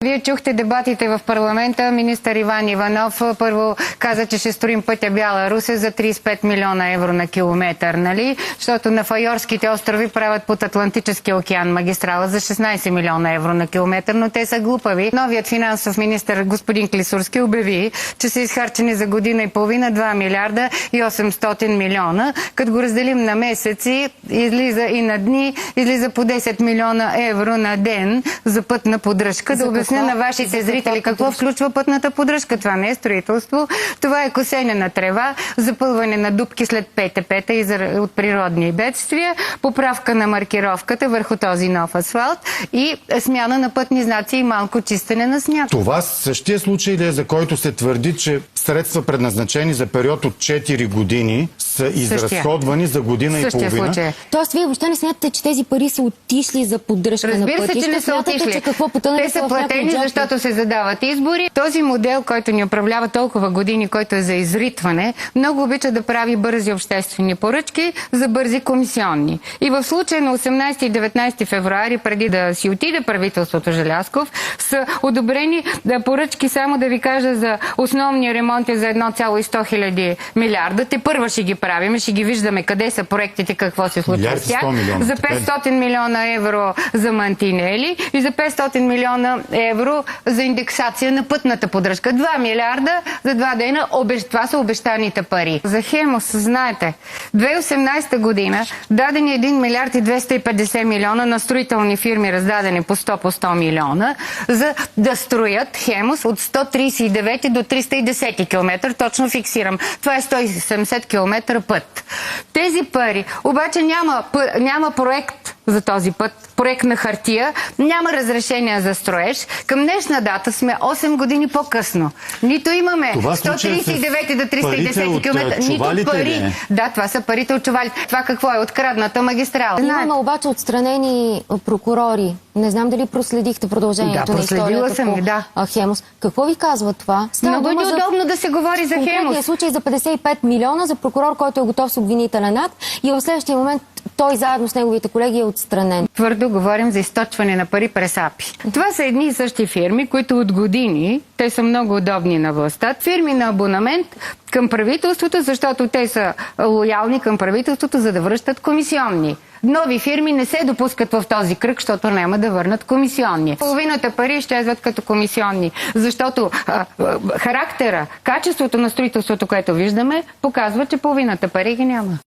Вие чухте дебатите в парламента. Министър Иван Иванов първо каза, че ще строим пътя Бяла Русе за 35 милиона евро на километър, нали? Защото на Файорските острови правят под Атлантическия океан магистрала за 16 милиона евро на километър, но те са глупави. Новият финансов министър господин Клисурски обяви, че са изхарчени за година и половина 2 милиарда и 800 милиона. Като го разделим на месеци, излиза и на дни, излиза по 10 милиона евро на ден за пътна поддръжка. Да обясня на вашите зрители какво включва пътната поддръжка. Това не е строителство, това е косене на трева, запълване на дупки след ПТП-та от природни бедствия, поправка на маркировката върху този нов асфалт и смяна на пътни знаци и малко чистене на сняг. Това същия случай ли е, за който се твърди, че средства предназначени за период от 4 години са изразходвани за година и половина? Тоест, вие въобще не смятате, че тези пари са отишли за поддръжка на пътища? Разбира се, че не са отишли. Те са платени, защото се задават избори. Този модел, който ни управлява толкова години, който е за изритване, много обича да прави бързи обществени поръчки за бързи комисионни. И в случая на 18 и 19 февруари, преди да си отиде правителството Желязков, са одобрени поръчки, само да ви кажа, за основни ремонти за 1,100 хиляди милиарда. Те първа ще ги правим, ще ги виждаме къде са проектите, какво се случва с тях. За 500 милиона евро за мантинели и за 500 милиона евро за индексация на пътната поддръжка. 2 милиарда за 2 дена. Това са обещаните пари. За Хемус, знаете, 2018 година дадени 1 милиард и 250 милиона на строителни фирми, раздадени по 100 милиона, за да строят Хемус от 139 до 310 км. Точно фиксирам. Това е 170 км път. Тези пари, обаче няма проект за този път, проект на хартия, няма разрешение за строеж. Към днешна дата сме 8 години по-късно. Нито имаме 139 до 310 км, нито пари. Да, това са парите от чувалите. Това какво е? Открадната магистрала. Имаме обаче отстранени прокурори. Не знам дали проследихте продължението на историята по Хемус. Какво ви казва това? Много е неудобно да се говори за Хемус. Конкретният случай за 55 милиона за прокурор, който е готов с обвинителен акт и в следващия момент той заедно с неговите колеги е отстранен. Твърдо говорим за източване на пари през АПИ. Това са едни и същи фирми, които от години, те са много удобни на властта, фирми на абонамент към правителството, защото те са лоялни към правителството, за да връщат комисионни. Нови фирми не се допускат в този кръг, защото няма да върнат комисионни. Половината пари изчезват като комисионни, защото характера, качеството на строителството, което виждаме, показва, че половината пари ги няма.